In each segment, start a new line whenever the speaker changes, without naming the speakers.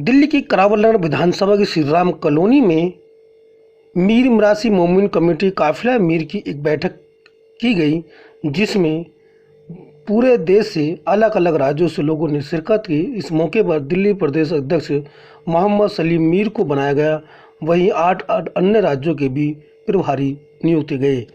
दिल्ली की करावल विधानसभा की श्री राम कॉलोनी में मीर मरासी मोमिन कमेटी काफिला मीर की एक बैठक की गई, जिसमें पूरे देश से अलग अलग राज्यों से लोगों ने शिरकत की। इस मौके पर दिल्ली प्रदेश अध्यक्ष मोहम्मद सलीम मीर को बनाया गया, वहीं 8 अन्य राज्यों के भी प्रभारी नियुक्त गए।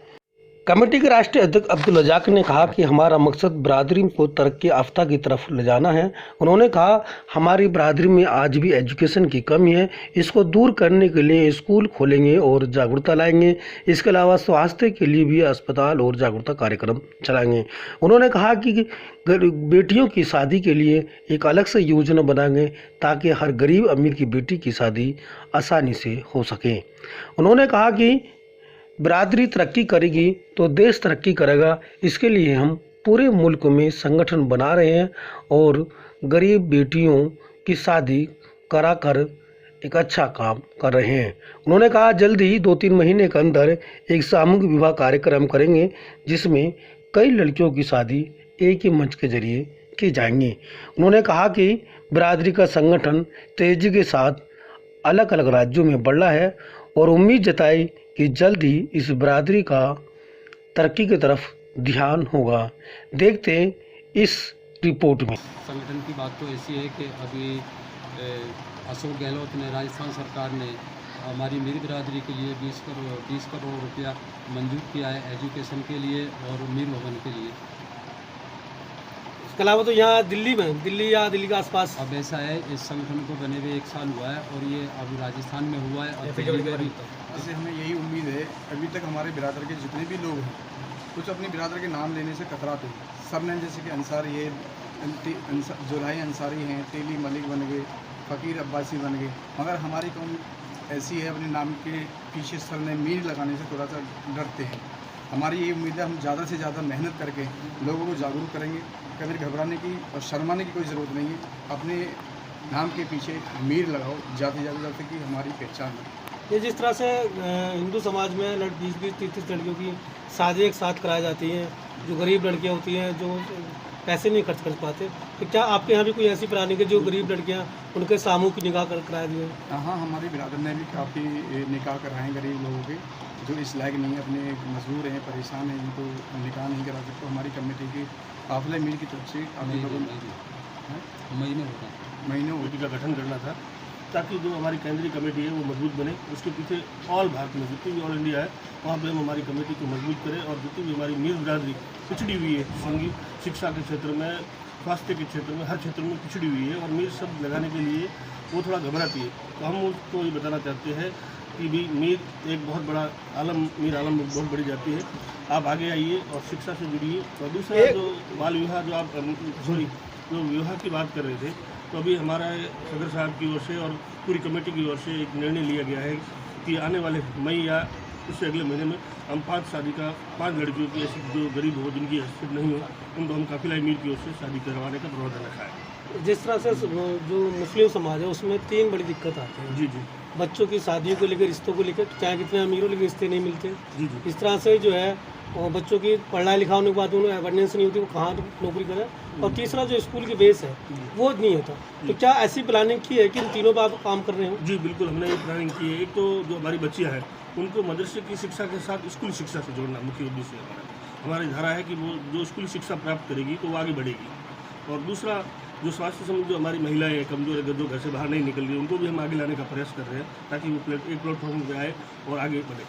कमेटी के राष्ट्रीय अध्यक्ष अब्दुल रज़ाक ने कहा कि हमारा मकसद बरादरी को तरक्की याफ्ता की तरफ ले जाना है। उन्होंने कहा, हमारी बरादरी में आज भी एजुकेशन की कमी है, इसको दूर करने के लिए स्कूल खोलेंगे और जागरूकता लाएंगे। इसके अलावा स्वास्थ्य के लिए भी अस्पताल और जागरूकता कार्यक्रम चलाएंगे। उन्होंने कहा कि बेटियों की शादी के लिए एक अलग से योजना बनाएंगे ताकि हर गरीब अमीर की बेटी की शादी आसानी से हो सके। उन्होंने कहा कि बरादरी तरक्की करेगी तो देश तरक्की करेगा। इसके लिए हम पूरे मुल्क में संगठन बना रहे हैं और गरीब बेटियों की शादी कराकर एक अच्छा काम कर रहे हैं। उन्होंने कहा, जल्द ही 2-3 महीने के अंदर एक सामूहिक विवाह कार्यक्रम करेंगे, जिसमें कई लड़कियों की शादी एक ही मंच के जरिए की जाएंगी। उन्होंने कहा कि बरादरी का संगठन तेजी के साथ अलग अलग राज्यों में बढ़ रहा है और उम्मीद जताई कि जल्द ही इस बरादरी का तरक्की की तरफ ध्यान होगा। देखते हैं इस रिपोर्ट में।
संगठन की बात तो ऐसी है कि अभी अशोक गहलोत ने, राजस्थान सरकार ने हमारी मीर बरादरी के लिए 20 करोड़ रुपया मंजूर किया है एजुकेशन के लिए और मीर भवन के लिए।
इसके अलावा तो यहाँ दिल्ली या दिल्ली के आसपास
अब ऐसा है, इस संगठन को बने हुए 1 साल हुआ है और ये अभी राजस्थान में हुआ है और दिल्ली में भी।
जैसे हमें यही उम्मीद है, अभी तक हमारे बिरादर के जितने भी लोग हैं कुछ अपनी बिरादर के नाम लेने से कतराते हैं। सब ने जैसे कि अंसारी है, जुलाई अंसारी हैं, तेली मलिक बन गए, फ़कीर अब्बासी बन गए, मगर हमारी कौम ऐसी है, अपने नाम के पीछे सर ने मीर लगाने से थोड़ा सा डरते हैं। हमारी ये उम्मीद है, हम ज़्यादा से ज़्यादा मेहनत करके लोगों को जागरूक करेंगे। कभी घबराने की और शर्माने की कोई ज़रूरत नहीं है। अपने नाम के पीछे मीर लगाओ, जाते जाते कि हमारी पहचान है।
ये जिस तरह से हिंदू समाज में 20-30 लड़कियों की शादी एक साथ कराई जाती हैं, जो गरीब लड़कियां होती हैं, जो पैसे नहीं खर्च कर पाते, तो क्या आपके यहाँ भी कोई ऐसी प्लानिंग है जो गरीब लड़कियां उनके सामूहिक निकाह कराए दिए?
हाँ, हमारी बिरादर ने भी काफ़ी निकाह कराए गरीब लोगों के, जो इस लायक नहीं है, अपने मजदूर हैं, परेशान हैं, जिनको निकाह नहीं करा सकते। हमारी कमेटी की काफिला मीर की तरफ से काफ़ी लोगों
कमेटी का गठन करना था ताकि जो हमारी केंद्रीय कमेटी है वो मजबूत बने। उसके पीछे ऑल भारत में जितनी भी ऑल इंडिया है वहाँ पे हम हमारी कमेटी को मजबूत करें और जितनी भी हमारी मीर बिरादरी पिछड़ी हुई है, संगीत शिक्षा के क्षेत्र में, स्वास्थ्य के क्षेत्र में, हर क्षेत्र में पिछड़ी हुई है और मीर शब्द लगाने के लिए वो थोड़ा घबराती है। तो हम उसको ये बताना चाहते हैं कि भी मीर एक बहुत बड़ा आलम, मीर आलम बहुत बड़ी जाति है। आप आगे आइए और शिक्षा से जुड़िए। और दूसरा जो बाल विवाह जो आप जो विवाह की बात कर रहे थे, तो अभी हमारा सदर साहब की ओर से और पूरी कमेटी की ओर से एक निर्णय लिया गया है कि आने वाले मई या उससे अगले महीने में हम 5 लड़कियों की ऐसी जो गरीब हो, जिनकी हैसियत नहीं हो, उनको हम काफिला मीर की ओर से शादी करवाने का प्रावधान रखा है।
जिस तरह से जो मुस्लिम समाज है उसमें 3 बड़ी दिक्कत आती है।
जी।
बच्चों की शादियों को लेकर, रिश्तों को लेकर, चाहे कितने अमीर हो लेकिन रिश्ते नहीं मिलते।
जी।
इस तरह से जो है और बच्चों की पढ़ाई लिखा होने के बाद उन्हें अवेयरनेस नहीं होती, वो कहाँ नौकरी करें। और तीसरा जो स्कूल की बेस है वो नहीं होता। तो क्या ऐसी प्लानिंग की है कि इन तीनों पर आप काम कर रहे हो?
जी बिल्कुल, हमने ये प्लानिंग की है। एक तो जो हमारी बच्चियाँ हैं उनको मदरसे की शिक्षा के साथ स्कूल शिक्षा से जोड़ना मुख्य उद्देश्य है हमारी धारा है कि वो जो स्कूली शिक्षा प्राप्त करेगी तो वो आगे बढ़ेगी। और दूसरा जो स्वास्थ्य संबंधी जो हमारी महिलाएं कमजोर है, जो घर से बाहर नहीं निकल रही, उनको भी हम आगे लाने का प्रयास कर रहे हैं ताकि वो एक प्लेटफॉर्म पे आए और आगे बढ़े।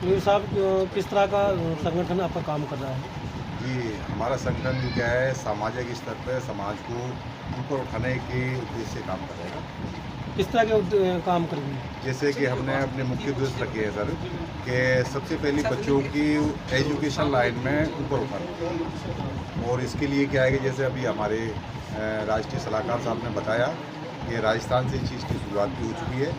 मीर साहब, किस तरह का संगठन आपका काम कर रहा है?
जी, हमारा संगठन जो क्या है, सामाजिक स्तर पर समाज को ऊपर उठाने के उद्देश्य से काम कर रहा है।
किस तरह के काम करेंगे?
जैसे कि हमने अपने मुख्य उद्देश्य रखे हैं सर, कि सबसे पहले बच्चों की एजुकेशन लाइन में ऊपर उठाना। और इसके लिए क्या है कि जैसे अभी हमारे राष्ट्रीय सलाहकार साहब ने बताया कि राजस्थान से इस चीज़ की शुरुआत भी हो चुकी है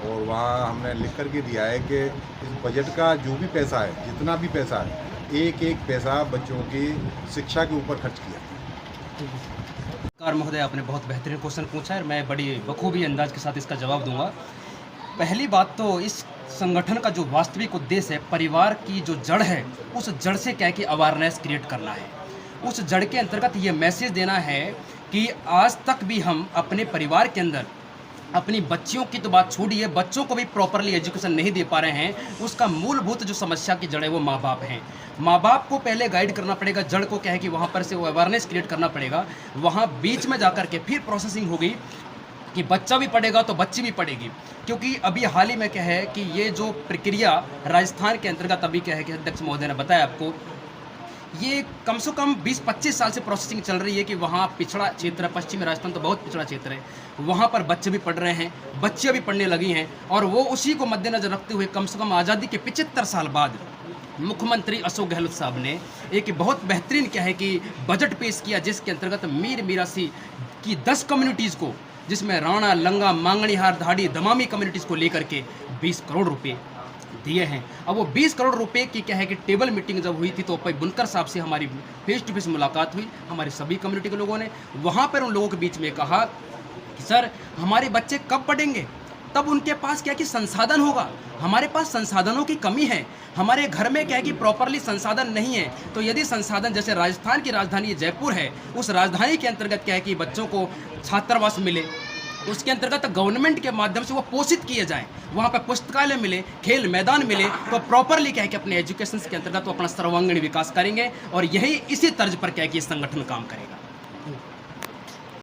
और वहाँ हमने लिख कर के दिया है कि इस बजट का जो भी पैसा है, जितना भी पैसा है, एक पैसा बच्चों की शिक्षा के ऊपर खर्च किया।
कार महोदय, आपने बहुत बेहतरीन क्वेश्चन पूछा है, मैं बड़ी बखूबी अंदाज के साथ इसका जवाब दूंगा। पहली बात तो इस संगठन का जो वास्तविक उद्देश्य है, परिवार की जो जड़ है, उस जड़ से क्या है कि अवेयरनेस क्रिएट करना है। उस जड़ के अंतर्गत ये मैसेज देना है कि आज तक भी हम अपने परिवार के अंदर अपनी बच्चियों की तो बात छोड़िए, बच्चों को भी प्रॉपरली एजुकेशन नहीं दे पा रहे हैं। उसका मूलभूत जो समस्या की जड़ है वो माँ बाप हैं। माँ बाप को पहले गाइड करना पड़ेगा, जड़ को क्या है कि वहाँ पर से वो अवेयरनेस क्रिएट करना पड़ेगा। वहाँ बीच में जा कर के फिर प्रोसेसिंग होगी कि बच्चा भी पढ़ेगा तो बच्ची भी पढ़ेगी। क्योंकि अभी हाल ही में क्या है कि ये जो प्रक्रिया राजस्थान के अंतर्गत अभी क्या है कि अध्यक्ष महोदय ने बताया आपको, ये कम से कम 20-25 साल से प्रोसेसिंग चल रही है कि वहाँ पिछड़ा क्षेत्र है, पश्चिमी राजस्थान तो बहुत पिछड़ा क्षेत्र है, वहाँ पर बच्चे भी पढ़ रहे हैं, बच्चियाँ भी पढ़ने लगी हैं। और वो उसी को मद्देनजर रखते हुए कम से कम आज़ादी के 75 साल बाद मुख्यमंत्री अशोक गहलोत साहब ने एक बहुत बेहतरीन क्या है कि बजट पेश किया, जिसके अंतर्गत मीर मिरासी की 10 कम्युनिटीज़ को, जिसमें राणा, लंगा, मांगणीहार, धाड़ी, दमामी कम्युनिटीज़ को लेकर के 20 करोड़ रुपये दिए हैं। अब वो 20 करोड़ रुपए की क्या है कि टेबल मीटिंग जब हुई थी तो भाई बुनकर साहब से हमारी फेस टू फेस मुलाकात हुई, हमारी सभी कम्युनिटी के लोगों ने। वहाँ पर उन लोगों के बीच में कहा कि सर हमारे बच्चे कब पढ़ेंगे, तब उनके पास क्या कि संसाधन होगा। हमारे पास संसाधनों की कमी है, हमारे घर में क्या है कि प्रॉपरली संसाधन नहीं है। तो यदि संसाधन, जैसे राजस्थान की राजधानी जयपुर है, उस राजधानी के अंतर्गत क्या है कि बच्चों को छात्रावास मिले, उसके अंतर्गत गवर्नमेंट के माध्यम से वो पोषित किए जाएं, वहाँ पर पुस्तकालय मिले, खेल मैदान मिले, तो प्रॉपरली क्या है कि अपने एजुकेशन के अंतर्गत वो अपना सर्वांगीण विकास करेंगे। और यही इसी तर्ज पर क्या है कि ये संगठन काम करेगा।